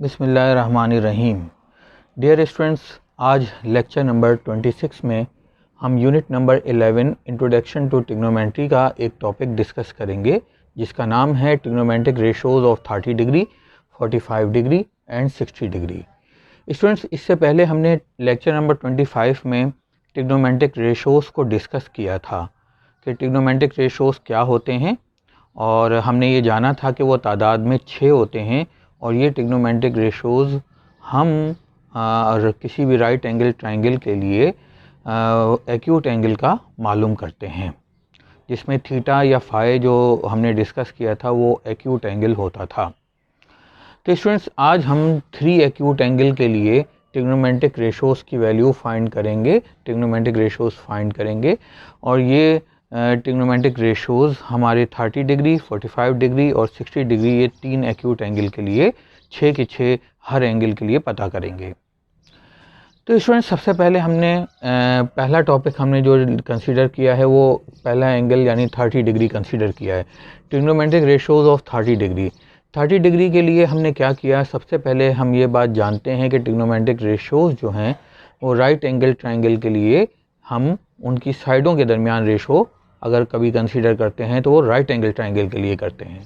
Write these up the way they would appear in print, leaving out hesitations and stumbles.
बिस्मिल्लाहिर्रहमानिर्रहीम। Dear students, आज lecture number 26 में हम unit number 11 introduction to trigonometry का एक टॉपिक डिस्कस करेंगे जिसका नाम है trigonometric ratios of 30 degree, 45 degree and 60 degree. Students, इससे पहले हमने लेक्चर नंबर 25 में ट्रिग्नोमेट्रिक रेशोज़ को डिस्कस किया था कि ट्रिग्नोमेट्रिक रेशोज़ क्या होते हैं, और हमने ये जाना था कि वो तादाद में 6 होते हैं और ये ट्रिग्नोमेट्रिक रेशोज़ हम किसी भी राइट एंगल ट्रायंगल के लिए एक्यूट एंगल का मालूम करते हैं, जिसमें थीटा या फाई जो हमने डिस्कस किया था वो एक्यूट एंगल होता था। तो स्टूडेंट्स, आज हम 3 एक्यूट एंगल के लिए ट्रिग्नोमेट्रिक रेशोज़ की वैल्यू फाइंड करेंगे, ट्रिग्नोमेट्रिक रेशोज़ फाइंड करेंगे। और ये ट्रिग्नोमेट्रिक रेशोज़ हमारे 30 डिग्री, 45 डिग्री और 60 डिग्री, ये 3 एक्यूट एंगल के लिए 6 के 6 हर एंगल के लिए पता करेंगे। तो स्टूडेंट्स, सबसे पहले हमने पहला टॉपिक हमने जो कंसीडर किया है वो पहला एंगल यानी 30 डिग्री कंसीडर किया है। Trigonometric ratios of 30 degree. 30 degree के लिए हमने क्या किया, सबसे पहले हम ये बात जानते हैं कि ट्रिग्नोमेट्रिक रेशोज़ जो हैं वो राइट एंगल ट्रायंगल के लिए हम उनकी साइडों के दरमियान रेशो अगर कभी कंसीडर करते हैं तो वो राइट एंगल ट्रायंगल के लिए करते हैं।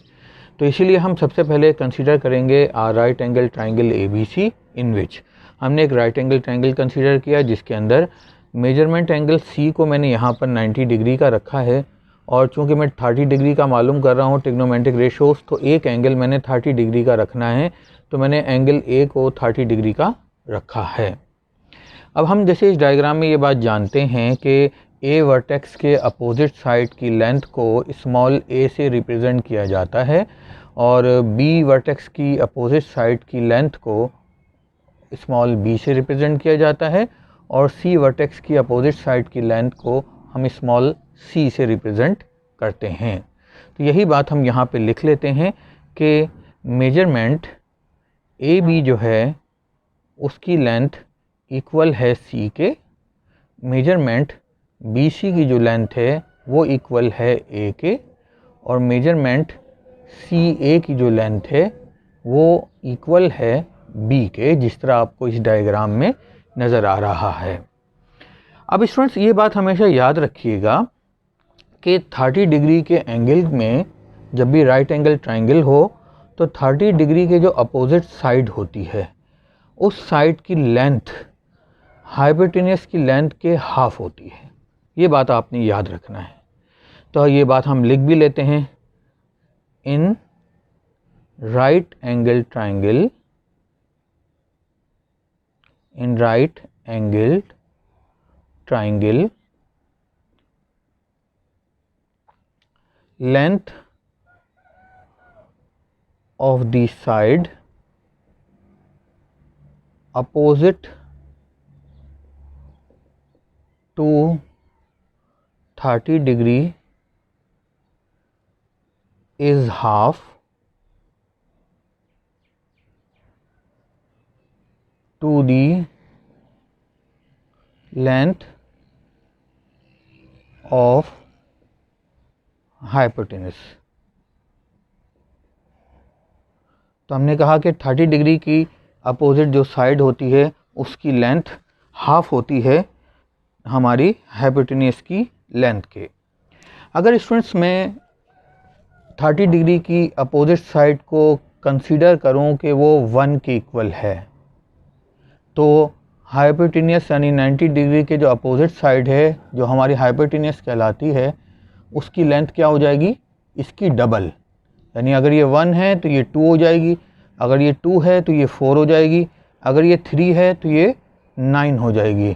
तो इसीलिए हम सबसे पहले कंसीडर करेंगे राइट एंगल ट्रायंगल ABC, इन विच हमने एक राइट एंगल ट्रायंगल कंसीडर किया जिसके अंदर मेजरमेंट एंगल C को मैंने यहाँ पर 90 डिग्री का रखा है, और चूंकि मैं 30 डिग्री का मालूम कर रहा हूँ ट्रिग्नोमेट्रिक रेशोज़, तो एक एंगल मैंने 30 डिग्री का रखना है, तो मैंने एंगल A को 30 डिग्री का रखा है। अब हम जैसे इस डायग्राम में ये बात जानते हैं कि A वर्टेक्स के अपोजिट साइड की लेंथ को स्मॉल a से रिप्रेजेंट किया जाता है, और B वर्टेक्स की अपोजिट साइड की लेंथ को स्मॉल b से रिप्रेजेंट किया जाता है, और C वर्टेक्स की अपोजिट साइड की लेंथ को हम स्मॉल c से रिप्रेजेंट करते हैं। तो यही बात हम यहाँ पे लिख लेते हैं कि मेजरमेंट AB जो है उसकी लेंथ इक्वल है C के, मेजरमेंट BC की जो लेंथ है वो इक्वल है A के, और मेजरमेंट CA की जो लेंथ है वो इक्वल है B के, जिस तरह आपको इस डायग्राम में नज़र आ रहा है। अब स्टूडेंट्स, ये बात हमेशा याद रखिएगा कि 30 डिग्री के एंगल में जब भी राइट एंगल ट्रायंगल हो तो 30 डिग्री के जो अपोजिट साइड होती है उस साइड की लेंथ हाइपोटेन्यूस की लेंथ के हाफ होती है। ये बात आपने याद रखना है। तो ये बात हम लिख भी लेते हैं, in right angle triangle, in right angle triangle length of the side opposite to 30 degree is half to the length of hypotenuse। तो हमने कहा कि 30 डिग्री की अपोजिट जो साइड होती है उसकी लेंथ हाफ होती है हमारी हाइपोटेन्यूस की लेंथ के। अगर स्टूडेंट्स मैं 30 डिग्री की अपोजिट साइड को कंसीडर करूं कि वो 1 के इक्वल है, तो हाइपोटेन्यूस यानी 90 डिग्री के जो अपोजिट साइड है जो हमारी हाइपोटेन्यूस कहलाती है उसकी लेंथ क्या हो जाएगी, इसकी डबल। यानी अगर ये 1 है तो ये 2 हो जाएगी, अगर ये 2 है तो ये 4 हो जाएगी, अगर ये 3 है तो ये 9 हो जाएगी,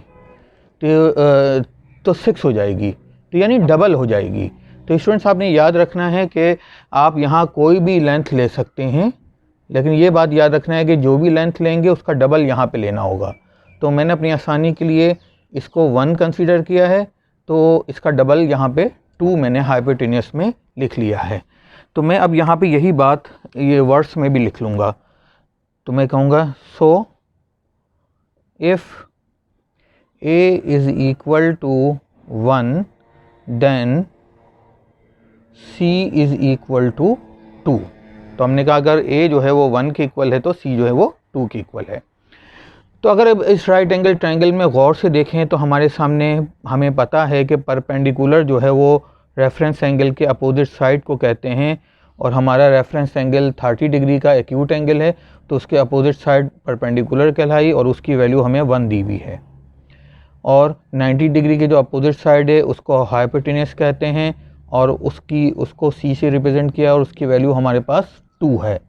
तो 6 हो जाएगी, तो यानी डबल हो जाएगी। तो स्टूडेंट्स, आपने याद रखना है कि आप यहाँ कोई भी लेंथ ले सकते हैं, लेकिन ये बात याद रखना है कि जो भी लेंथ लेंगे उसका डबल यहाँ पे लेना होगा। तो मैंने अपनी आसानी के लिए इसको 1 कंसीडर किया है, तो इसका डबल यहाँ पे 2 मैंने हाइपोटेन्यूस में लिख लिया है। तो मैं अब यहाँ पे यही बात ये वर्ड्स में भी लिख लूँगा। तो मैं कहूँगा, so if A is equal to 1 then C is equal to 2। तो हमने कहा अगर A जो है वो 1 के इक्वल है तो C जो है वो 2 के इक्वल है। तो अगर अब इस राइट एंगल ट्रायंगल में गौर से देखें तो हमारे सामने हमें पता है कि परपेंडिकुलर जो है वो रेफरेंस एंगल के अपोजिट साइड को कहते हैं, और हमारा रेफरेंस एंगल 30 डिग्री का एक्यूट एंगल है, तो उसके अपोजिट साइड परपेंडिकुलर कहलाई और उसकी वैल्यू हमें 1 दी हुई है। और 90 डिग्री के जो अपोजिट साइड है उसको हाइपोटेन्यूस कहते हैं, और उसको C से रिप्रेजेंट किया और उसकी वैल्यू हमारे पास 2 है।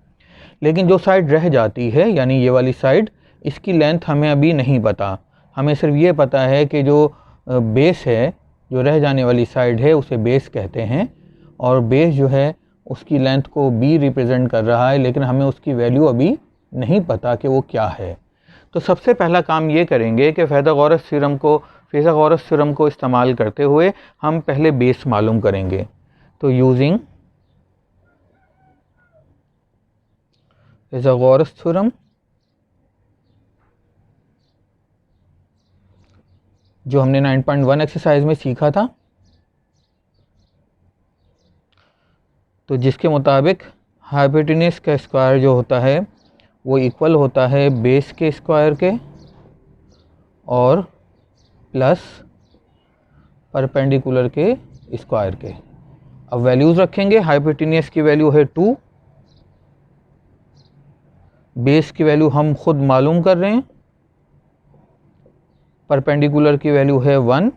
लेकिन जो साइड रह जाती है यानी ये वाली साइड, इसकी लेंथ हमें अभी नहीं पता। हमें सिर्फ ये पता है कि जो बेस है, जो रह जाने वाली साइड है उसे बेस कहते हैं, और बेस जो है उसकी लेंथ को B रिप्रेजेंट कर रहा है, लेकिन हमें उसकी वैल्यू अभी नहीं पता कि वो क्या है। तो सबसे पहला काम ये करेंगे कि फाइथागोरस थ्योरम को इस्तेमाल करते हुए हम पहले बेस मालूम करेंगे। तो यूजिंग फाइथागोरस थ्योरम, जो हमने 9.1 एक्सरसाइज में सीखा था, तो जिसके मुताबिक हाइपोटेन्यूस का स्क्वायर जो होता है वो इक्वल होता है बेस के स्क्वायर के और प्लस परपेंडिकुलर के स्क्वायर के। अब वैल्यूज़ रखेंगे। हाइपोटेन्यूस की वैल्यू है 2, बेस की वैल्यू हम खुद मालूम कर रहे हैं, परपेंडिकुलर की वैल्यू है 1।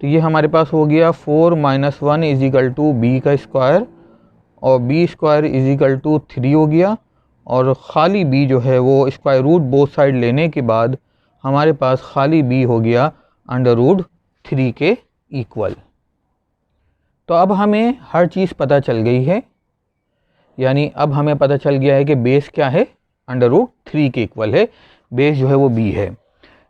तो ये हमारे पास हो गया 4 - 1 = b का स्क्वायर, और b स्क्वायर = 3 हो गया, और ख़ाली b जो है वो स्क्वायर रूट बोथ साइड लेने के बाद हमारे पास ख़ाली b हो गया √3 के इक्वल। तो अब हमें हर चीज़ पता चल गई है, यानी अब हमें पता चल गया है कि बेस क्या है, √3 के इक्वल है, बेस जो है वो b है।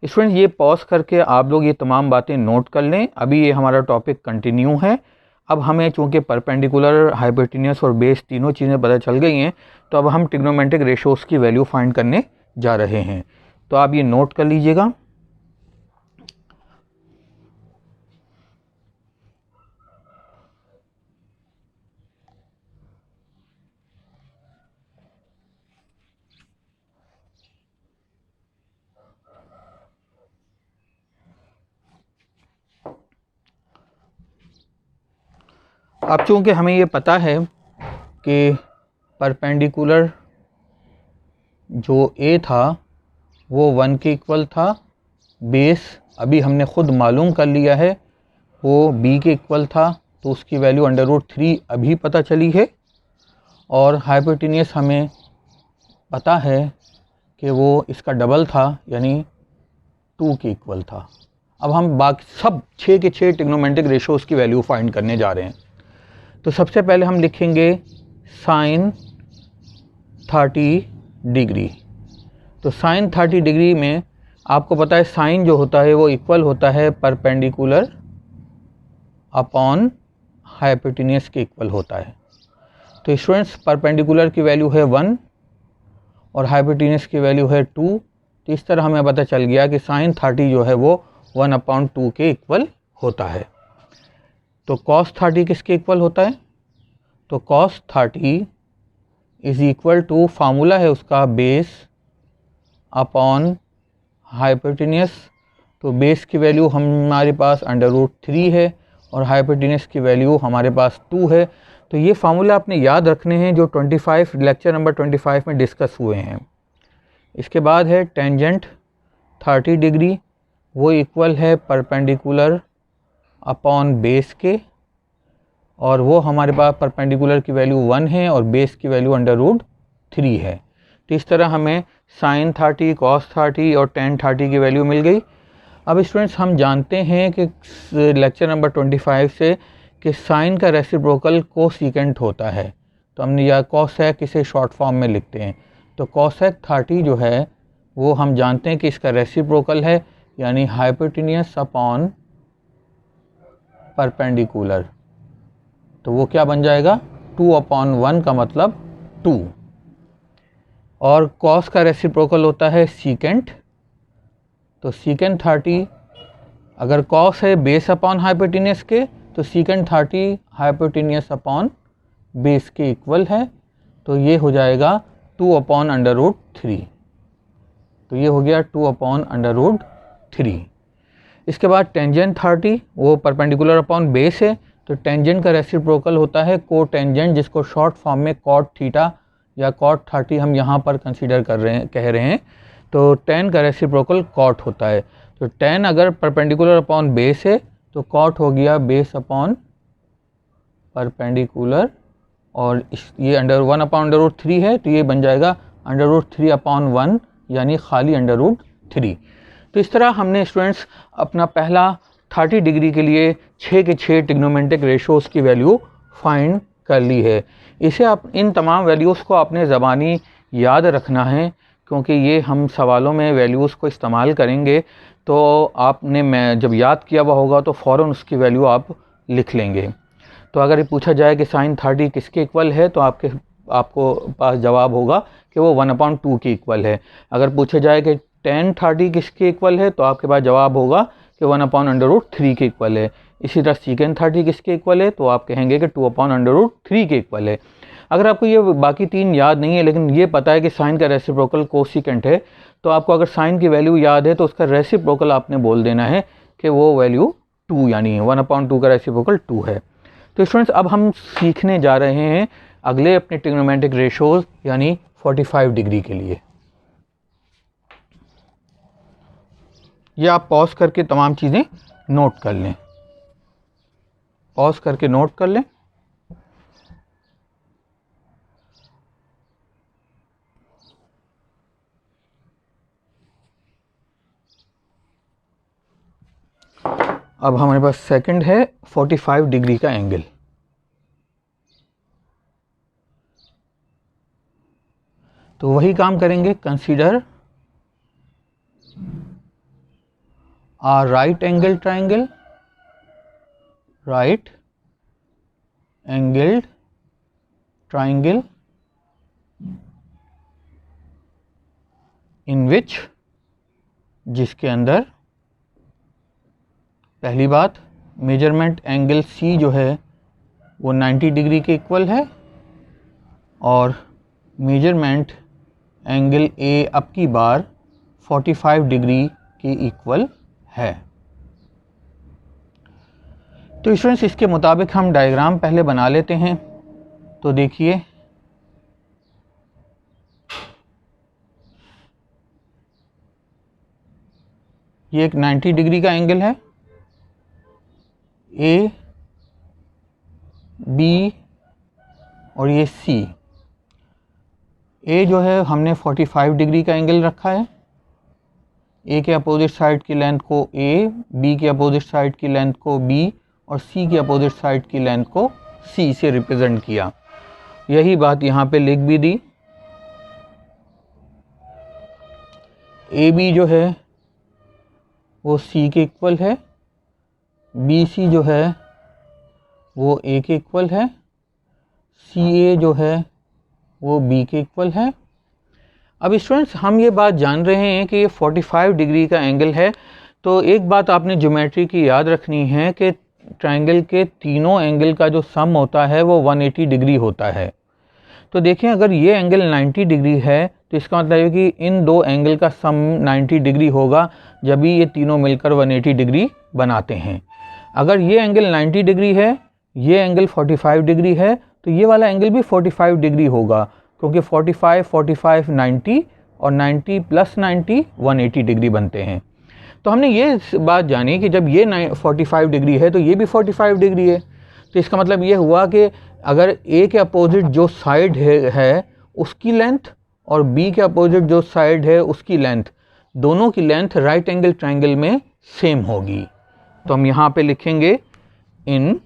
स्टूडेंट्स, ये पॉज करके आप लोग ये तमाम बातें नोट कर लें, अभी ये हमारा टॉपिक कंटिन्यू है। अब हमें चूँकि परपेंडिकुलर, हाइपोटेन्यूस और बेस तीनों चीज़ें पता चल गई हैं, तो अब हम ट्रिग्नोमेट्रिक रेशोज़ की वैल्यू फाइंड करने जा रहे हैं। तो आप ये नोट कर लीजिएगा। अब चूँकि हमें ये पता है कि परपेंडिकुलर जो A था वो 1 के इक्वल था, बेस अभी हमने ख़ुद मालूम कर लिया है वो B के इक्वल था, तो उसकी वैल्यू √3 अभी पता चली है, और हाइपोटेन्यूस हमें पता है कि वो इसका डबल था यानी 2 के इक्वल था। अब हम बाकी सब 6 के 6 ट्रिग्नोमेट्रिक रेशोज़ की वैल्यू फाइंड करने जा रहे हैं। तो सबसे पहले हम लिखेंगे साइन 30 डिग्री। तो साइन 30 डिग्री में आपको पता है साइन जो होता है वो इक्वल होता है परपेंडिकुलर अपॉन हाइपोटेन्यूस के इक्वल होता है। तो स्टूडेंट्स, परपेंडिकुलर की वैल्यू है 1 और हाइपोटेन्यूस की वैल्यू है 2। तो इस तरह हमें पता चल गया कि साइन 30 जो है वो 1/2 के इक्वल होता है। तो कॉस 30 किसके इक्वल होता है? तो cos 30 is equal to, formula है उसका बेस अपॉन हाइपोटेन्यूस। तो बेस की वैल्यू हमारे पास √3 है और हाइपोटेन्यूस की वैल्यू हमारे पास 2 है। तो ये फार्मूला आपने याद रखने हैं जो लेक्चर नंबर 25 में डिस्कस हुए हैं। इसके बाद है टेंजेंट 30 डिग्री, वो इक्वल है परपेंडिकुलर अपॉन बेस के, और वो हमारे पास परपेंडिकुलर की वैल्यू 1 है और बेस की वैल्यू √3 है। तो इस तरह हमें साइन 30, कॉस 30 और टेन 30 की वैल्यू मिल गई। अब स्टूडेंट्स, हम जानते हैं कि लेक्चर नंबर 25 से कि साइन का रेसिप्रोकल कोसेकेंट होता है। तो हमने या कॉसेक इसे शॉर्ट फॉर्म में लिखते हैं। तो कॉसेक 30 जो है वो हम जानते हैं कि इसका रेसिप्रोकल है, यानी हाइपोटेन्यूस अपॉन परपेंडिकुलर। तो वो क्या बन जाएगा? 2/1 का मतलब 2। और कॉस का रेसिप्रोकल होता है सीकेंट। तो सीकेंट 30 अगर कॉस है बेस अपॉन हाइपोटेन्यूस के, तो सीकेंट 30 हाइपोटेन्यूस अपॉन बेस के इक्वल है। तो ये हो जाएगा 2/√3। तो ये हो गया 2/√3। इसके बाद टेंजेंट 30 वो परपेंडिकुलर अपॉन बेस है, तो टेंजेंट का रेसिप्रोकल होता है कोटेंजेंट, जिसको शॉर्ट फॉर्म में कॉट थीटा या कॉट 30 हम यहाँ पर कंसीडर कह रहे हैं। तो tan का रेसिप्रोकल कॉट होता है। तो tan अगर परपेंडिकुलर अपॉन बेस है तो कॉट हो गया बेस अपॉन परपेंडिकुलर, और ये √1/√3 है तो ये बन जाएगा √3/1 यानी खाली √3। तो इस तरह हमने स्टूडेंट्स अपना पहला 30 डिग्री के लिए 6 के 6 ट्रिग्नोमेट्रिक रेशोज़ की वैल्यू फाइंड कर ली है। इसे आप इन तमाम वैल्यूज़ को आपने ज़बानी याद रखना है, क्योंकि ये हम सवालों में वैल्यूज़ को इस्तेमाल करेंगे। तो आपने मैं जब याद किया हुआ होगा तो फ़ौरन उसकी वैल्यू आप लिख लेंगे। तो अगर ये पूछा जाए कि sin 30 किसके इक्वल है तो आपको पास जवाब होगा कि वो 1/2 के इक्वल है। अगर पूछा जाए कि tan 30 किसके इक्वल है तो आपके पास जवाब होगा कि 1/√3 के इक्वल है। इसी तरह secant 30 किसके इक्वल है तो आप कहेंगे कि 2/√3 के इक्वल है। अगर आपको ये बाकी तीन याद नहीं है लेकिन ये पता है कि साइन का रेसिप्रोकल कोसिकेंट है, तो आपको अगर साइन की वैल्यू याद है तो उसका रेसिप्रोकल आपने बोल देना है कि वो वैल्यू 2 यानी 1/2 का रेसिप्रोकल 2 है। तो स्टूडेंट्स अब हम सीखने जा रहे हैं अगले अपने ट्रिग्नोमेट्रिक रेशोज़ यानी 45 डिग्री के लिए। ये आप पॉज करके तमाम चीज़ें नोट कर लें, पॉज करके नोट कर लें। अब हमारे पास सेकंड है 45 डिग्री का एंगल। तो वही काम करेंगे, consider a right angle triangle, right angled triangle in which, जिसके अंदर पहली बात मेजरमेंट एंगल C जो है वो 90 डिग्री के इक्वल है और मेजरमेंट एंगल A अब की बार 45 डिग्री के इक्वल है। तो स्टूडेंट्स इसके मुताबिक हम डायग्राम पहले बना लेते हैं। तो देखिए ये एक 90 डिग्री का एंगल है, A, B और ये C। A जो है हमने 45 डिग्री का एंगल रखा है। A के अपोजिट साइड की लेंथ को A, B के अपोजिट साइड की लेंथ को B और C के अपोजिट साइड की लेंथ को C से रिप्रेजेंट किया। यही बात यहाँ पे लिख भी दी। AB जो है वो C के इक्वल है, BC जो है वो A के इक्वल है, CA जो है वो B के इक्वल है। अब स्टूडेंट्स हम ये बात जान रहे हैं कि ये 45 डिग्री का एंगल है। तो एक बात आपने ज्योमेट्री की याद रखनी है कि ट्रायंगल के तीनों एंगल का जो सम होता है वो 180 डिग्री होता है। तो देखें अगर ये एंगल 90 डिग्री है तो इसका मतलब है कि इन दो एंगल का सम 90 डिग्री होगा जब भी ये तीनों मिलकर 180 डिग्री बनाते हैं। अगर ये एंगल 90 डिग्री है, ये एंगल 45 डिग्री है, तो ये वाला एंगल भी 45 डिग्री होगा, क्योंकि 45, 45, 90 और 90 प्लस 90 180 डिग्री बनते हैं। तो हमने ये बात जानी कि जब ये 45 डिग्री है तो ये भी 45 डिग्री है। तो इसका मतलब ये हुआ कि अगर A के अपोजिट जो साइड है उसकी लेंथ और B के अपोजिट जो साइड है उसकी लेंथ, दोनों की लेंथ राइट एंगल ट्रायंगल में सेम होगी। तो हम यहाँ पे लिखेंगे in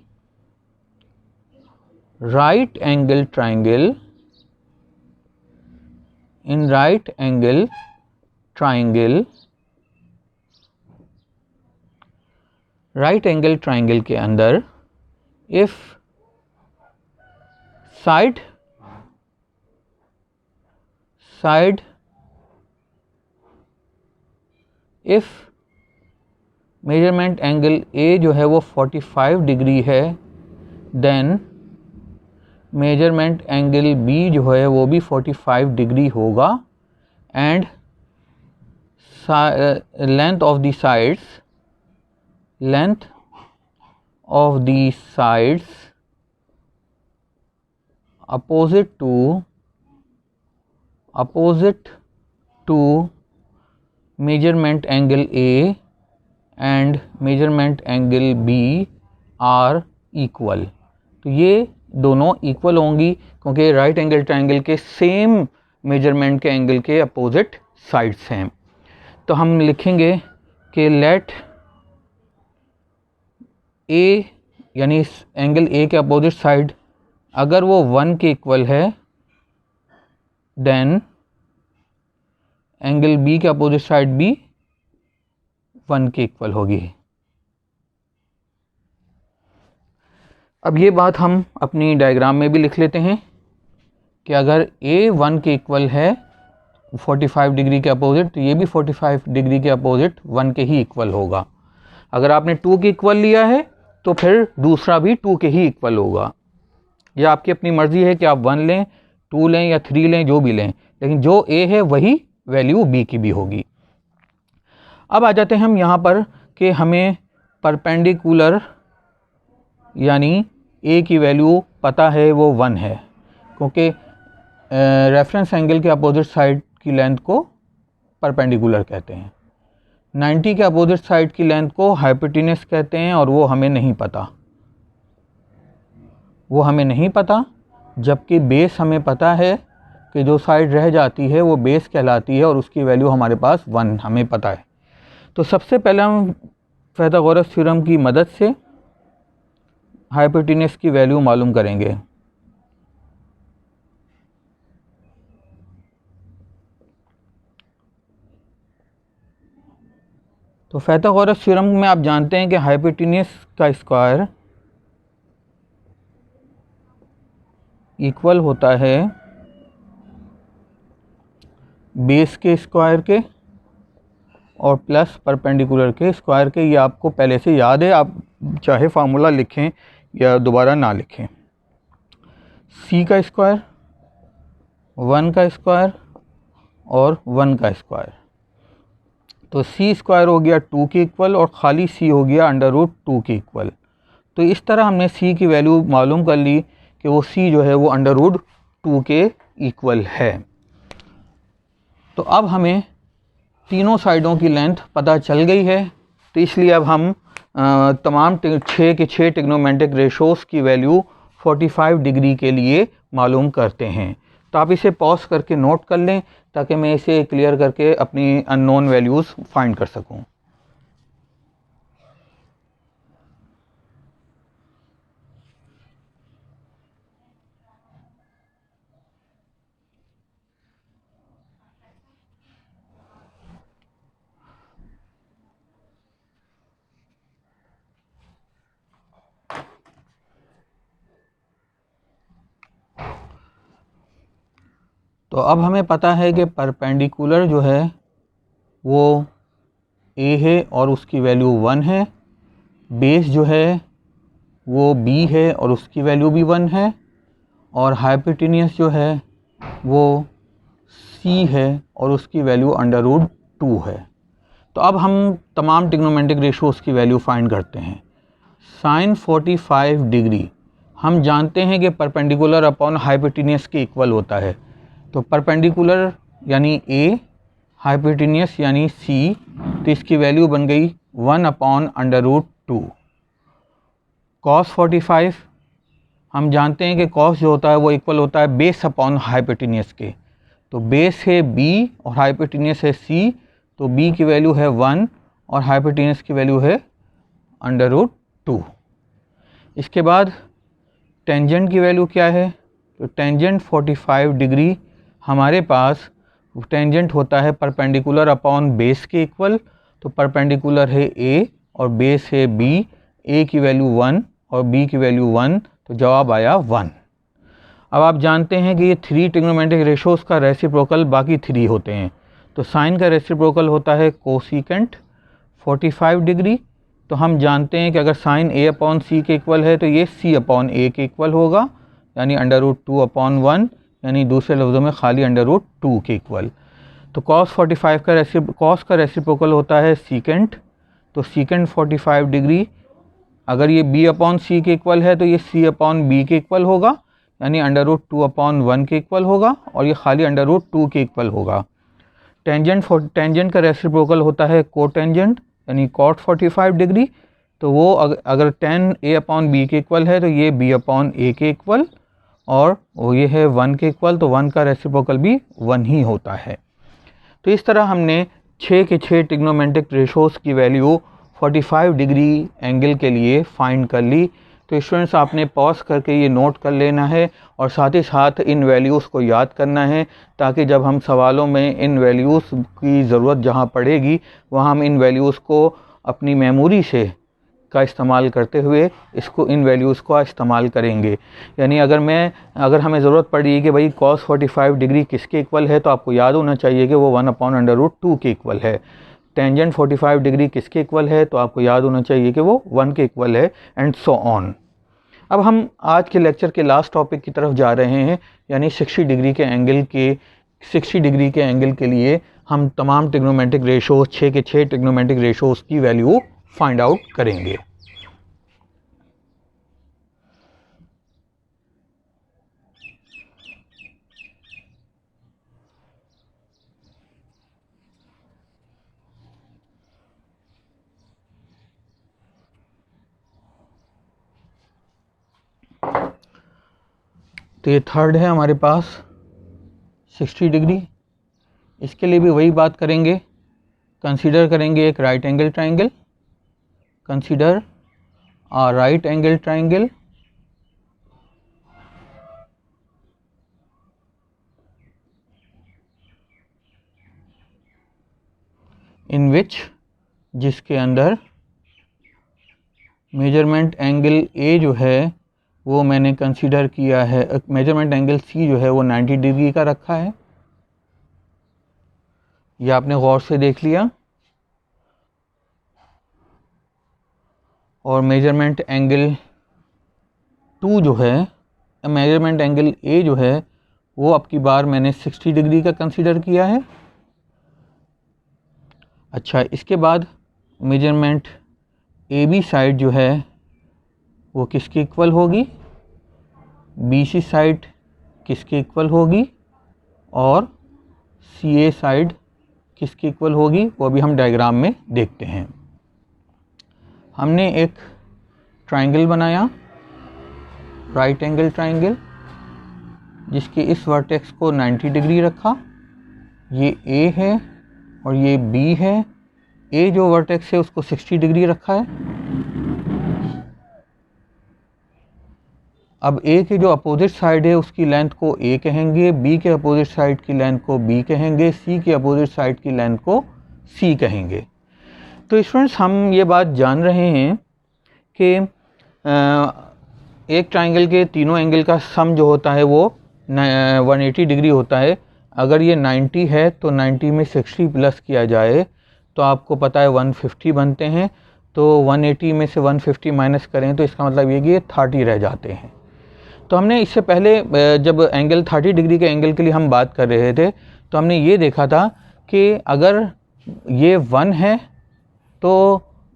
right angle triangle, in right angle triangle, right angle triangle के अंदर if side if measurement angle A जो है वो 45 डिग्री है, देन मेजरमेंट एंगल बी जो है वो भी 45 डिग्री होगा and length of the sides opposite to measurement angle A and measurement angle B are equal। तो ये दोनों इक्वल होंगी क्योंकि राइट एंगल ट्रायंगल के सेम मेजरमेंट के एंगल के अपोजिट साइड्स हैं। तो हम लिखेंगे कि लेट ए यानी एंगल ए के अपोजिट साइड अगर वो 1 के इक्वल है देन एंगल बी के अपोजिट साइड भी 1 के इक्वल होगी। अब ये बात हम अपनी डायग्राम में भी लिख लेते हैं कि अगर ए 1 के इक्वल है 45 डिग्री के अपोजिट, तो ये भी 45 डिग्री के अपोजिट 1 के ही इक्वल होगा। अगर आपने 2 के इक्वल लिया है तो फिर दूसरा भी 2 के ही इक्वल होगा। यह आपकी अपनी मर्ज़ी है कि आप 1 लें, 2 लें या 3 लें, जो भी लें, लेकिन जो ए है वही वैल्यू बी की भी होगी। अब आ जाते हैं हम यहाँ पर कि हमें परपेंडिकुलर यानी ए की वैल्यू पता है वो 1 है क्योंकि रेफरेंस एंगल के अपोजिट साइड की लेंथ को परपेंडिकुलर कहते हैं। 90 के अपोजिट साइड की लेंथ को हाइपोटेन्यूस कहते हैं और वो हमें नहीं पता, जबकि बेस हमें पता है कि जो साइड रह जाती है वो बेस कहलाती है और उसकी वैल्यू हमारे पास 1 हमें पता है। तो सबसे पहले हम पाइथागोरस थ्योरम की मदद से हाइपोटेन्यूस की वैल्यू मालूम करेंगे। तो पाइथागोरस थ्योरम में आप जानते हैं कि हाइपोटेन्यूस का स्क्वायर इक्वल होता है बेस के स्क्वायर के और प्लस परपेंडिकुलर के स्क्वायर के। ये आपको पहले से याद है, आप चाहे फार्मूला लिखें या दोबारा ना लिखें। सी का स्क्वायर, 1 का स्क्वायर और 1 का स्क्वायर। तो सी स्क्वायर हो गया 2 के इक्वल और ख़ाली सी हो गया √2 के इक्वल। तो इस तरह हमने सी की वैल्यू मालूम कर ली कि वो सी जो है वो √2 के इक्वल है। तो अब हमें तीनों साइडों की लेंथ पता चल गई है, तो इसलिए अब हम तमाम 6 के 6 ट्रिग्नोमेट्रिक रेशोज़ की वैल्यू 45 डिग्री के लिए मालूम करते हैं। तो आप इसे पॉज करके नोट कर लें ताकि मैं इसे क्लियर करके अपनी अननोन वैल्यूज़ फाइंड कर सकूं। तो अब हमें पता है कि परपेंडिकुलर जो है वो ए है और उसकी वैल्यू 1 है, बेस जो है वो बी है और उसकी वैल्यू भी 1 है, और हाइपोटेन्यूस जो है वो सी है और उसकी वैल्यू √2 है। तो अब हम तमाम ट्रिग्नोमेट्रिक रेशोज़ की वैल्यू फाइंड करते हैं। साइन 45 डिग्री हम जानते हैं कि परपेंडिकुलर अपॉन हाइपोटेन्यूस के इक्वल होता है। तो परपेंडिकुलर यानी ए, हाइपोटेन्यूस यानी सी, तो इसकी वैल्यू बन गई 1/√2। कॉस 45 हम जानते हैं कि कॉस जो होता है वो इक्वल होता है बेस अपॉन हाइपोटेन्यूस के। तो बेस है बी और हाइपोटेन्यूस है सी, तो बी की वैल्यू है 1 और हाइपोटेन्यूस की वैल्यू है √2। इसके बाद टेंजेंट की वैल्यू क्या है? तो टेंजेंट 45 डिग्री हमारे पास टेंजेंट होता है परपेंडिकुलर अपॉन बेस के इक्वल। तो परपेंडिकुलर है ए और बेस है बी, ए की वैल्यू 1 और बी की वैल्यू 1, तो जवाब आया 1। अब आप जानते हैं कि ये 3 ट्रिग्नोमेट्रिक रेशोज़ का रेसिप्रोकल बाकी 3 होते हैं। तो साइन का रेसिप्रोकल होता है कोसिकेंट 45 डिग्री। तो हम जानते हैं कि अगर साइन a/c के इक्वल है तो ये c/a के इक्वल होगा। यानी √2/1, यानी दूसरे लफ्ज़ों में खाली √2 के इक्वल। तो cos 45 का cos का रेसिप्रोकल होता है सीकेंट, तो सीकेंट 45 डिग्री, अगर ये b/c के इक्वल है तो ये c/b के इक्वल होगा, यानी √2/1 के इक्वल होगा, और ये खाली √2 के इक्वल होगा। टेंजेंट का रेसिप्रोकल होता है कोटेंजेंट, यानी cot 45 डिग्री, तो वो अगर tan a/b के इक्वल है तो ये b/a के इक्वल, और वो ये है 1 के इक्वल, तो 1 का रेसिप्रोकल भी 1 ही होता है। तो इस तरह हमने 6 के 6 ट्रिग्नोमेट्रिक रेशोज़ की वैल्यू 45 डिग्री एंगल के लिए फाइंड कर ली। तो स्टूडेंट्स आपने पॉज करके ये नोट कर लेना है और साथ ही साथ इन वैल्यूज़ को याद करना है, ताकि जब हम सवालों में इन वैल्यूज़ की ज़रूरत जहाँ पड़ेगी वहाँ हम इन वैल्यूज़ को अपनी मेमोरी से का इस्तेमाल करते हुए इसको इन वैल्यूज़ का इस्तेमाल करेंगे। यानी अगर हमें ज़रूरत पड़ी कि भाई cos 45 डिग्री किसके इक्वल है, तो आपको याद होना चाहिए कि वो 1/√2 के इक्वल है। टेंजेंट 45 डिग्री किसके इक्वल है, तो आपको याद होना चाहिए कि वो 1 के इक्वल है, एंड सो ऑन। अब हम आज के लेक्चर के लास्ट टॉपिक की तरफ जा रहे हैं, यानी 60 डिग्री के एंगल के लिए हम तमाम ट्रिग्नोमेट्रिक रेशोज़ 6 के 6 ट्रिग्नोमेट्रिक रेशोज़ की वैल्यू फाइंड आउट करेंगे। तो ये थर्ड है हमारे पास 60 डिग्री। इसके लिए भी वही बात करेंगे, कंसीडर करेंगे एक right angle triangle, consider a right angle triangle in which, जिसके अंदर मेजरमेंट एंगल A जो है वो मैंने कंसीडर किया है, मेजरमेंट एंगल C जो है वो 90 डिग्री का रखा है, ये आपने गौर से देख लिया, और मेजरमेंट एंगल A जो है वो अब की बार मैंने 60 डिग्री का कंसीडर किया है। अच्छा, इसके बाद मेजरमेंट AB साइड जो है वो किसके इक्वल होगी, BC साइड किसके इक्वल होगी, और CA साइड किसके इक्वल होगी, वो अभी हम डायग्राम में देखते हैं। हमने एक ट्राइंगल बनाया, राइट एंगल ट्राइंगल, जिसके इस वर्टेक्स को 90 डिग्री रखा, ये A है और ये B है। A जो वर्टेक्स है उसको 60 डिग्री रखा है। अब A की जो अपोजिट साइड है उसकी लेंथ को A कहेंगे, B के अपोजिट साइड की लेंथ को B कहेंगे, C के अपोजिट साइड की लेंथ को C कहेंगे। तो स्टूडेंट्स हम ये बात जान रहे हैं कि एक ट्राइंगल के तीनों एंगल का सम जो होता है वो 180 डिग्री होता है। अगर ये 90 है तो 90 में 60 प्लस किया जाए तो आपको पता है 150 बनते हैं, तो 180 में से 150 माइनस करें तो इसका मतलब ये कि 30 रह जाते हैं। तो हमने इससे पहले जब एंगल 30 डिग्री के एंगल के लिए हम बात कर रहे थे तो हमने ये देखा था कि अगर ये 1 है तो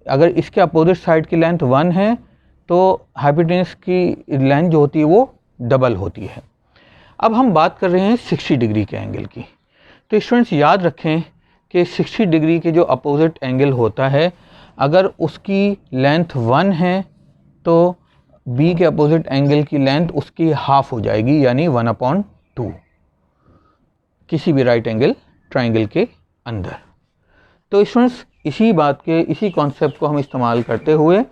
अगर इसके अपोजिट साइड की लेंथ 1 है तो हाइपोटेनस की लेंथ जो होती है वो डबल होती है। अब हम बात कर रहे हैं 60 डिग्री के एंगल की। तो स्टूडेंट्स याद रखें कि 60 डिग्री के जो अपोजिट एंगल होता है, अगर उसकी लेंथ 1 है तो B के अपोजिट एंगल की लेंथ उसकी हाफ हो जाएगी, यानी 1/2 किसी भी राइट एंगल ट्राइंगल के अंदर। तो स्टूडेंट्स इसी कॉन्सेप्ट को हम इस्तेमाल करते हुए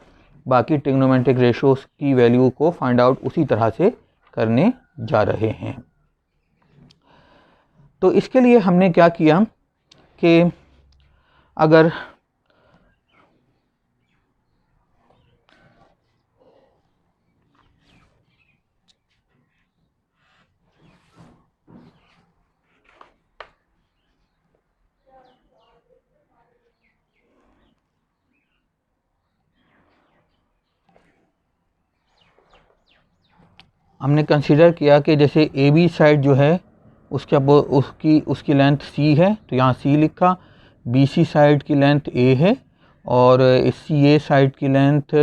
बाकी ट्रिग्नोमेट्रिक रेशोज़ की वैल्यू को फाइंड आउट उसी तरह से करने जा रहे हैं। तो इसके लिए हमने क्या किया कि अगर हमने कंसीडर किया कि जैसे ए बी साइड जो है उसकी लेंथ सी है, तो यहाँ सी लिखा, बी सी साइड की लेंथ ए है और सी ए साइड की लेंथ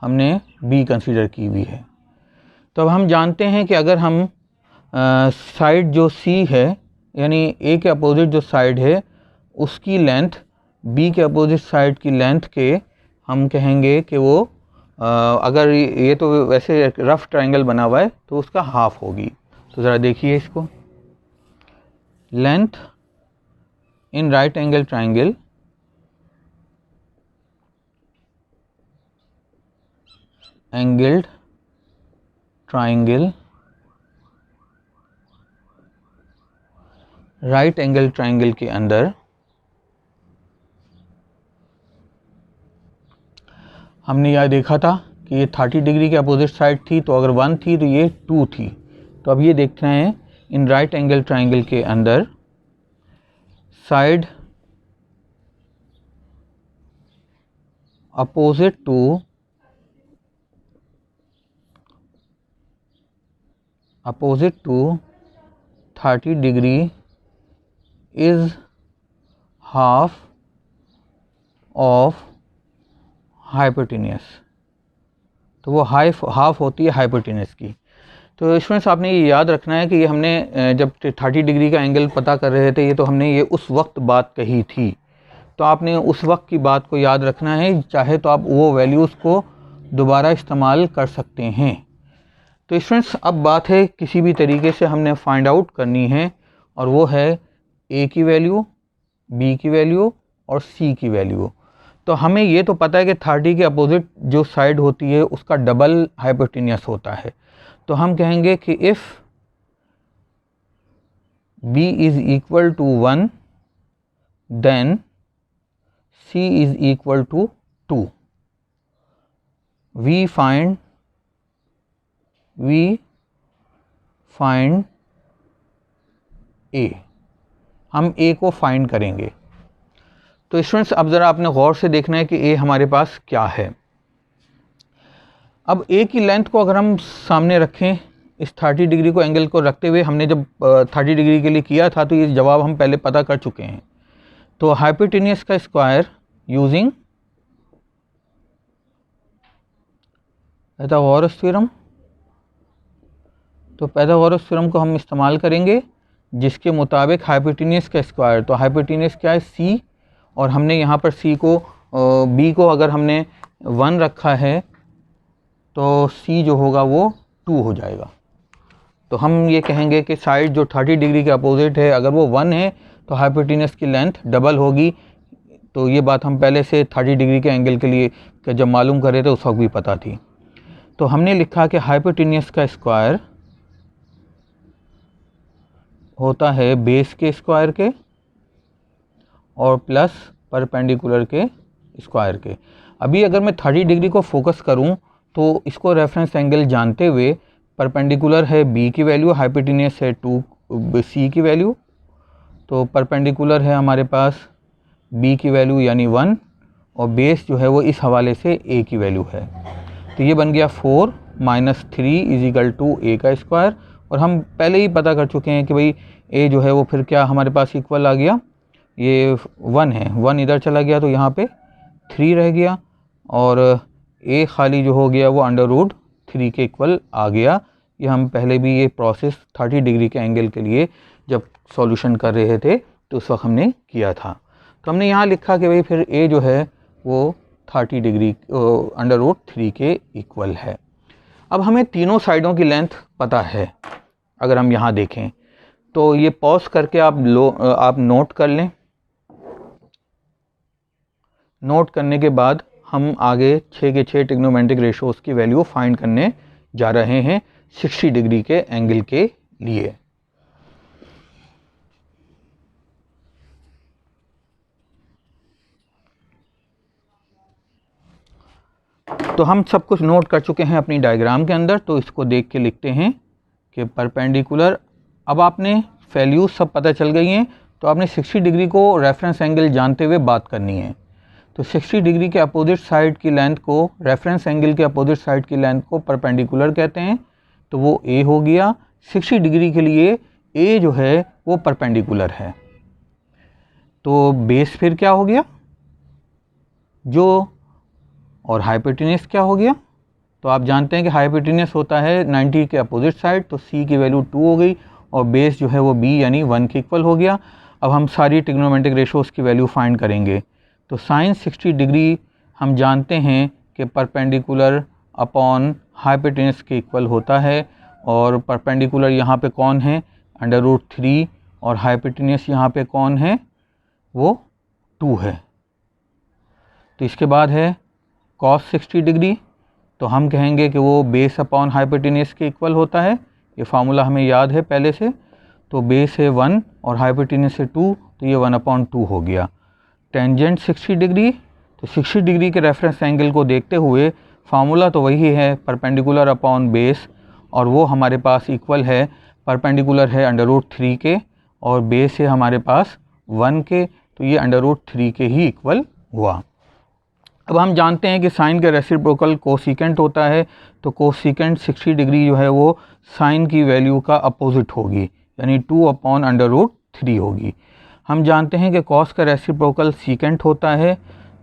हमने बी कंसीडर की हुई है। तो अब हम जानते हैं कि अगर हम साइड जो सी है यानी ए के अपोजिट जो साइड है उसकी लेंथ बी के अपोजिट साइड की लेंथ के हम कहेंगे कि वो अगर ये तो वैसे रफ ट्रायंगल बना हुआ है तो उसका हाफ होगी। तो ज़रा देखिए इसको, length in right angle triangle angled triangle right angle triangle के अंदर हमने यह देखा था कि ये 30 डिग्री के अपोजिट साइड थी, तो अगर 1 थी तो ये 2 थी। तो अब ये देखते हैं इन राइट एंगल ट्रायंगल के अंदर side opposite to 30 degree is half of hypotenuse. तो वो हाफ होती है हाइपोटेन्यूस की। तो स्टूडेंट्स आपने ये याद रखना है कि ये हमने जब 30 डिग्री का एंगल पता कर रहे थे, ये तो हमने ये उस वक्त बात कही थी, तो आपने उस वक्त की बात को याद रखना है, चाहे तो आप वो वैल्यूज़ को दोबारा इस्तेमाल कर सकते हैं। तो स्टूडेंट्स अब बात है किसी भी तरीके से हमने फाइंड आउट करनी है, और वो है ए की वैल्यू, बी की वैल्यू और सी की वैल्यू। तो हमें ये तो पता है कि 30 के अपोजिट जो साइड होती है उसका डबल हाइपोटेन्यूस होता है। तो हम कहेंगे कि if b is equal to 1 then c is equal to 2। We find a, हम a को फाइंड करेंगे। तो स्टूडेंट्स अब ज़रा आपने गौर से देखना है कि a हमारे पास क्या है। अब a की लेंथ को अगर हम सामने रखें, इस 30 डिग्री को एंगल को रखते हुए, हमने जब 30 डिग्री के लिए किया था तो ये जवाब हम पहले पता कर चुके हैं। तो हाइपोटेन्यूस का स्क्वायर यूजिंग पाइथागोरस थ्योरम, तो पाइथागोरस थ्योरम को हम इस्तेमाल करेंगे जिसके मुताबिक हाइपोटेन्यूस का स्क्वायर, तो हाइपोटेन्यूस क्या है c, और हमने यहाँ पर c को b को अगर हमने 1 रखा है तो c जो होगा वो 2 हो जाएगा। तो हम ये कहेंगे कि साइड जो 30 डिग्री के अपोजिट है अगर वो 1 है तो हाइपोटेन्यूस की लेंथ डबल होगी। तो ये बात हम पहले से 30 डिग्री के एंगल के लिए जब मालूम कर रहे थे उस वक्त भी पता थी। तो हमने लिखा कि हाइपोटेन्यूस का स्क्वायर होता है बेस के स्क्वायर के और प्लस परपेंडिकुलर के स्क्वायर के। अभी अगर मैं 30 डिग्री को फोकस करूं तो इसको रेफरेंस एंगल जानते हुए परपेंडिकुलर है b की वैल्यू, हाइपोटेन्यूस है 2c की वैल्यू, तो परपेंडिकुलर है हमारे पास b की वैल्यू यानी 1 और बेस जो है वो इस हवाले से a की वैल्यू है। तो ये बन गया 4 - 3 = a का स्क्वायर, और हम पहले ही पता कर चुके हैं कि भाई a जो है वो फिर क्या हमारे पास इक्वल आ गया, ये 1 है, 1 इधर चला गया तो यहाँ पे 3 रह गया और a खाली जो हो गया वो √3 के इक्वल आ गया। ये हम पहले भी ये प्रोसेस 30 डिग्री के एंगल के लिए जब सॉल्यूशन कर रहे थे तो उस वक्त हमने किया था। तो हमने यहाँ लिखा कि भाई फिर a जो है वो 30 डिग्री √3 के इक्वल है। अब हमें तीनों साइडों की लेंथ पता है। अगर हम यहाँ देखें तो ये पॉज करके आप नोट कर लें। नोट करने के बाद हम आगे 6 के 6 ट्रिग्नोमेट्रिक रेशोज़ की वैल्यू फाइंड करने जा रहे हैं 60 डिग्री के एंगल के लिए। तो हम सब कुछ नोट कर चुके हैं अपनी डायग्राम के अंदर, तो इसको देख के लिखते हैं कि परपेंडिकुलर, अब आपने वैल्यूज सब पता चल गई हैं, तो आपने 60 डिग्री को रेफरेंस एंगल जानते हुए बात करनी है। तो 60 डिग्री के अपोजिट साइड की लेंथ को, रेफरेंस एंगल के अपोजिट साइड की लेंथ को परपेंडिकुलर कहते हैं, तो वो ए हो गया। 60 डिग्री के लिए ए जो है वो परपेंडिकुलर है। तो बेस फिर क्या हो गया जो, और हाइपोटेन्यूस क्या हो गया। तो आप जानते हैं कि हाइपोटेन्यूस होता है 90 के अपोजिट साइड, तो सी की वैल्यू 2 हो गई और बेस जो है वो बी यानी 1 के इक्वल हो गया। अब हम सारी ट्रिग्नोमेट्रिक रेशोज़ की वैल्यू फाइंड करेंगे। तो साइन 60 डिग्री हम जानते हैं कि परपेंडिकुलर अपॉन हाइपोटेन्यूस के इक्वल होता है, और परपेंडिकुलर यहाँ पे कौन है, √3, और हाइपोटेन्यूस यहाँ पे कौन है, वो 2 है। तो इसके बाद है cos 60 डिग्री, तो हम कहेंगे कि वो बेस अपॉन हाइपोटेन्यूस के इक्वल होता है। ये फार्मूला हमें याद है पहले से। तो बेस है 1 और हाइपोटेन्यूस है 2, तो ये 1/2 हो गया। टेंजेंट 60 डिग्री, तो 60 डिग्री के रेफरेंस एंगल को देखते हुए फार्मूला तो वही है परपेंडिकुलर अपॉन बेस, और वो हमारे पास इक्वल है, परपेंडिकुलर है √3 के और बेस है हमारे पास 1 के, तो ये √3 के ही इक्वल हुआ। अब हम जानते हैं कि साइन का रेसिप्रोकल कोसिकेंट होता है, तो कोसिकेंट 60 डिग्री जो है वो साइन की वैल्यू का अपोजिट होगी, यानी 2/√3 होगी। हम जानते हैं कि कॉस का रेसिप्रोकल सीकेंट होता है,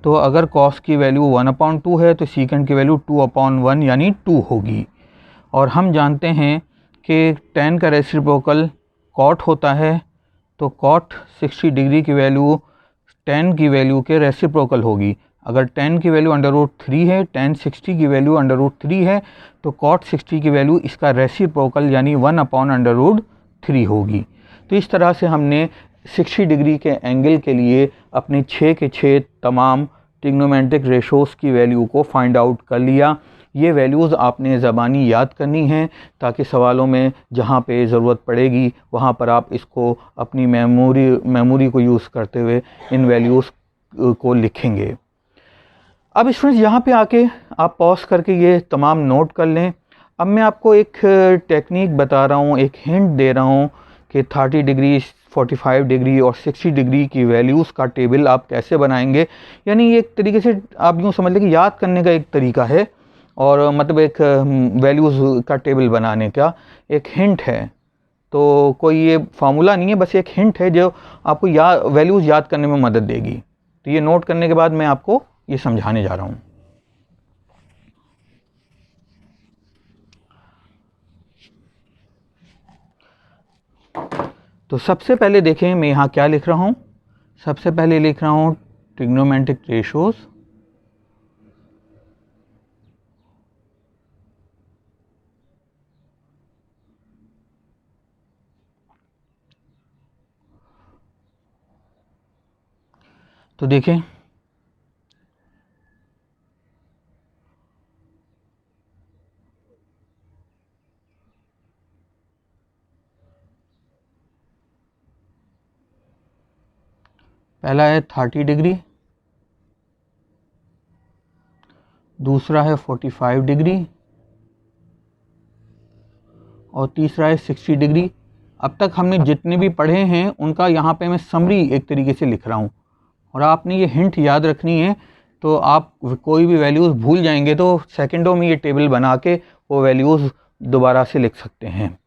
तो अगर कॉस की वैल्यू 1/2 है तो सीकेंट की वैल्यू 2/1 यानी 2 होगी। और हम जानते हैं कि टेन का रेसिप्रोकल कॉट होता है, तो कॉट 60 डिग्री की वैल्यू टेन की वैल्यू के रेसिप्रोकल होगी। अगर टेन की वैल्यू √3 है, टेन 60 की वैल्यू √3 है, तो कॉट 60 की वैल्यू इसका रेसिप्रोकल यानी 1/√3 होगी। तो इस तरह से हमने 60 डिग्री के एंगल के लिए अपने 6 के 6 तमाम ट्रिग्नोमेट्रिक रेशोज़ की वैल्यू को फाइंड आउट कर लिया। ये वैल्यूज़ आपने ज़बानी याद करनी हैं, ताकि सवालों में जहाँ पे ज़रूरत पड़ेगी वहाँ पर आप इसको अपनी मेमोरी को यूज़ करते हुए इन वैल्यूज़ को लिखेंगे। अब स्टूडेंट्स यहाँ पे आके आप पॉज करके ये तमाम नोट कर लें। अब मैं आपको एक टेक्निक बता रहा हूँ, एक हिंट दे रहा हूँ कि 30 डिग्री, 45 डिग्री और 60 डिग्री की वैल्यूज़ का टेबल आप कैसे बनाएंगे। यानी ये एक तरीके से आप यूँ समझ लें कि याद करने का एक तरीका है, और मतलब एक वैल्यूज़ का टेबल बनाने का एक हिंट है। तो कोई ये फार्मूला नहीं है, बस एक हिंट है जो आपको वैल्यूज़ याद करने में मदद देगी। तो ये नोट करने के बाद मैं आपको ये समझाने जा रहा हूँ। तो सबसे पहले देखें मैं यहाँ क्या लिख रहा हूँ। सबसे पहले लिख रहा हूँ ट्रिग्नोमेट्रिक रेशोज़, तो देखें पहला है 30 डिग्री, दूसरा है 45 डिग्री और तीसरा है 60 डिग्री। अब तक हमने जितने भी पढ़े हैं उनका यहाँ पे मैं समरी एक तरीके से लिख रहा हूँ, और आपने ये हिंट याद रखनी है। तो आप कोई भी वैल्यूज़ भूल जाएंगे तो सेकंडों में ये टेबल बना के वो वैल्यूज़ दोबारा से लिख सकते हैं।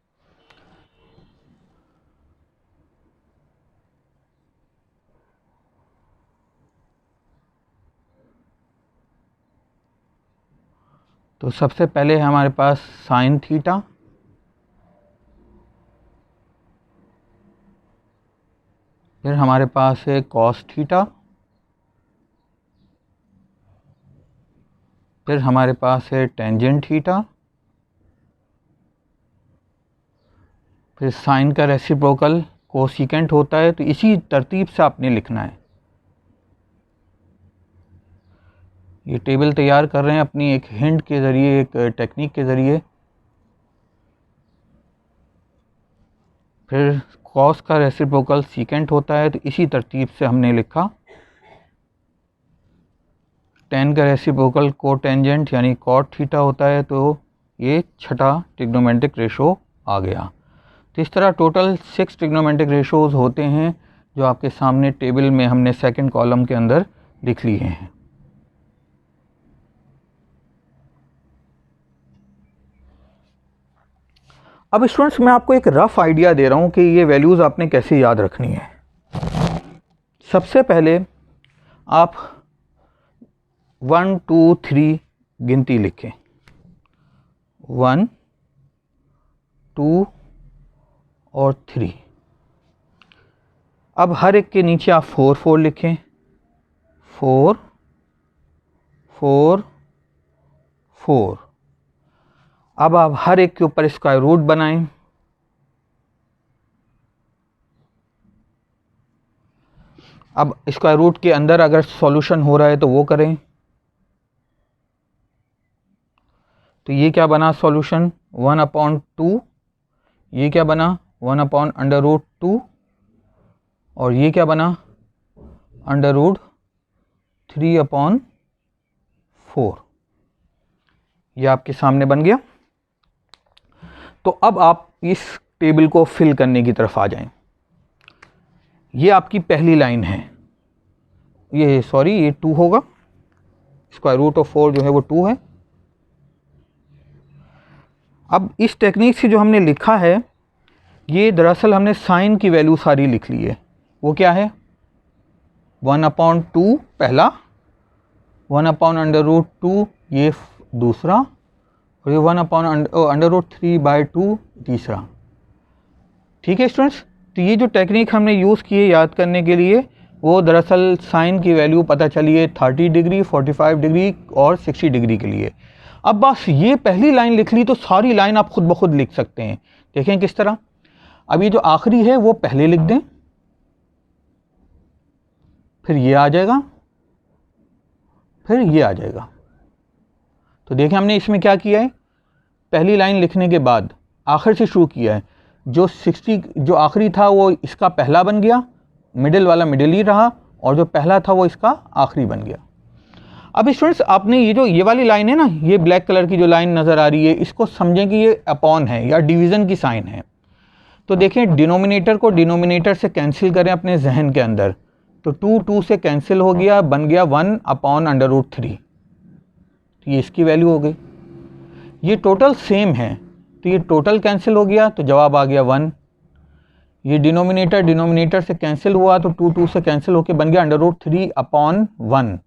तो सबसे पहले है हमारे पास साइन थीटा, फिर हमारे पास है कॉस थीटा, फिर हमारे पास है टेंजेंट थीटा, फिर साइन का रेसिप्रोकल कोसिकेंट होता है। तो इसी तरतीब से आपने लिखना है। ये टेबल तैयार कर रहे हैं अपनी एक हिंट के ज़रिए, एक टेक्निक के ज़रिए। फिर कॉस का रेसिप्रोकल सीकेंट होता है, तो इसी तरतीब से हमने लिखा। टेन का रेसिप्रोकल कोटेंजेंट यानी कॉट थीटा होता है, तो ये छठा ट्रिग्नोमेट्रिक रेशो आ गया। तो इस तरह टोटल 6 ट्रिग्नोमेट्रिक रेशोज़ होते हैं जो आपके सामने टेबल में हमने सेकंड कॉलम के अंदर लिख लिए हैं। अब स्टूडेंट्स मैं आपको एक रफ़ आइडिया दे रहा हूँ कि ये वैल्यूज़ आपने कैसे याद रखनी है। सबसे पहले आप 1 2 3 गिनती लिखें, 1 2 और 3। अब हर एक के नीचे आप 4 4 लिखें, 4 4 4। अब आप हर एक के ऊपर स्क्वायर रूट बनाएं, अब स्क्वायर रूट के अंदर अगर सॉल्यूशन हो रहा है तो वो करें। तो ये क्या बना सॉल्यूशन 1/2, ये क्या बना 1/√2 और ये क्या बना √3/4। ये आपके सामने बन गया। तो अब आप इस टेबल को फिल करने की तरफ आ जाएं। ये आपकी पहली लाइन है, ये 2 होगा, √4 जो है वो 2 है। अब इस टेक्निक से जो हमने लिखा है ये दरअसल हमने साइन की वैल्यू सारी लिख ली है। वो क्या है 1/2 पहला, 1/√2 ये दूसरा और ये 1/√3/2 तीसरा। ठीक है स्टूडेंट्स, तो ये जो टेक्निक हमने यूज़ की है याद करने के लिए वो दरअसल साइन की वैल्यू पता चली है 30 डिग्री, 45 डिग्री और 60 डिग्री के लिए। अब बस ये पहली लाइन लिख ली तो सारी लाइन आप खुद ब खुद लिख सकते हैं। देखें किस तरह। अब ये जो आखिरी है वो पहले लिख दें, फिर ये आ जाएगा, फिर ये आ जाएगा। तो देखें हमने इसमें क्या किया है, पहली लाइन लिखने के बाद आखिर से शुरू किया है। जो 60 जो आखिरी था वो इसका पहला बन गया, मिडिल वाला मिडिल ही रहा और जो पहला था वो इसका आखिरी बन गया। अब स्टूडेंट्स आपने ये वाली लाइन है ना, ये ब्लैक कलर की जो लाइन नज़र आ रही है इसको समझें कि ये अपॉन है या डिवीज़न की साइन है। तो देखें डिनोमिनेटर को डिनोमिनेटर से कैंसिल करें अपने जहन के अंदर, तो 2 2 से कैंसिल हो गया, बन गया 1/√3। तो ये इसकी वैल्यू हो गई। ये टोटल सेम है तो ये टोटल कैंसिल हो गया तो जवाब आ गया 1। ये डिनोमिनेटर से कैंसिल हुआ तो 2 2 से कैंसिल होकर बन गया √3/1।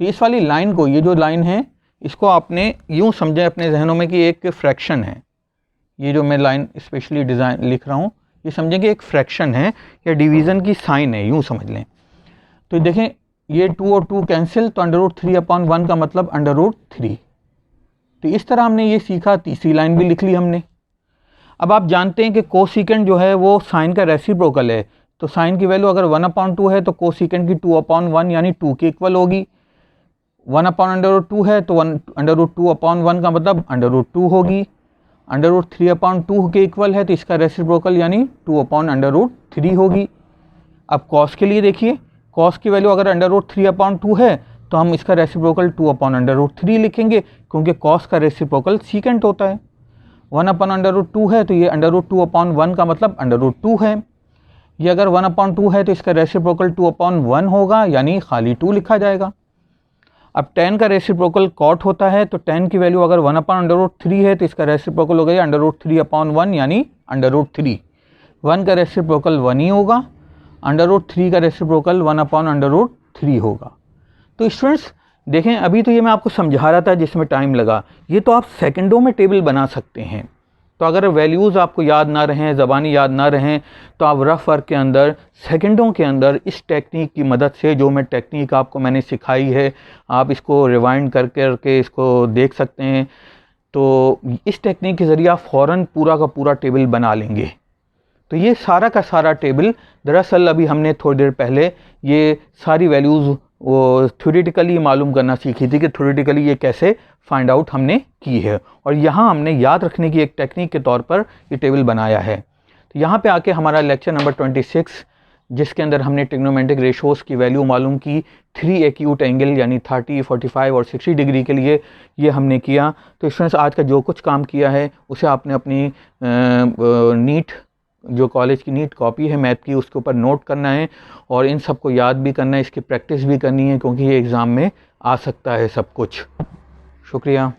तो इस वाली लाइन को, ये जो लाइन है इसको आपने यूँ समझें अपने जहनों में कि एक फ्रैक्शन है। ये जो मैं लाइन स्पेशली डिज़ाइन लिख रहा हूँ ये समझें कि एक फ्रैक्शन है या डिवीज़न की साइन है, यूँ समझ लें। तो देखें ये 2 और 2 कैंसिल तो √3/1 का मतलब √3। तो इस तरह हमने ये सीखा। तीसरी लाइन भी लिख ली हमने। अब आप जानते हैं कि कोसिकेंट जो है वो साइन का रेसिप्रोकल है, तो साइन की वैल्यू अगर 1/2 है तो कोसिकेंट की 2/1 यानी 2 के इक्वल होगी। 1/√2 है तो 1√2/1 का मतलब √2 होगी। √3/2 के इक्वल है तो इसका रेसिप्रोकल यानी 2/√3 होगी। अब कॉस के लिए देखिए, कॉस की वैल्यू अगर √3/2 है तो हम इसका रेसिप्रोकल 2/√3 लिखेंगे क्योंकि कॉस का रेसिप्रोकल सीकेंट होता है। 1/√2 है तो ये √2/1 का मतलब √2 है। ये अगर 1/2 है तो इसका रेसिप्रोकल 2/1 होगा यानी खाली 2 लिखा जाएगा। अब tan का रेसिप्रोकल cot होता है तो tan की वैल्यू अगर 1/√3 है तो इसका रेसिप्रोकल हो गया √3/1 यानी √3। 1 का रेसिप्रोकल 1 ही होगा, √3 का रेसिप्रोकल 1/√3 होगा। तो स्टूडेंट्स देखें अभी तो ये मैं आपको समझा रहा था जिसमें टाइम लगा, ये तो आप सेकंडों में टेबल बना सकते हैं। तो अगर वैल्यूज़ आपको याद ना रहें, ज़बानी याद ना रहें, तो आप रफ वर्क के अंदर सेकंडों के अंदर इस टेक्निक की मदद से, जो मैं टेक्निक आपको मैंने सिखाई है, आप इसको रिवाइंड करके इसको देख सकते हैं। तो इस टेक्निक के ज़रिए आप फ़ौरन पूरा का पूरा टेबल बना लेंगे। तो ये सारा का सारा टेबल दरअसल अभी हमने थोड़ी देर पहले ये सारी वैल्यूज़ वो थ्योरेटिकली मालूम करना सीखी थी कि थ्योरेटिकली ये कैसे फाइंड आउट हमने की है, और यहाँ हमने याद रखने की एक टेक्निक के तौर पर ये टेबल बनाया है। तो यहाँ पे आके हमारा लेक्चर नंबर 26 जिसके अंदर हमने ट्रिग्नोमेट्रिक रेशोज़ की वैल्यू मालूम की 3 एक्यूट एंगल यानी 30, 45 और 60 डिग्री के लिए, ये हमने किया। तो स्टूडेंट्स आज का जो कुछ काम किया है उसे आपने अपनी नीट जो कॉलेज की नीट कॉपी है मैथ की उसके ऊपर नोट करना है और इन सब को याद भी करना है, इसकी प्रैक्टिस भी करनी है क्योंकि ये एग्ज़ाम में आ सकता है सब कुछ। शुक्रिया।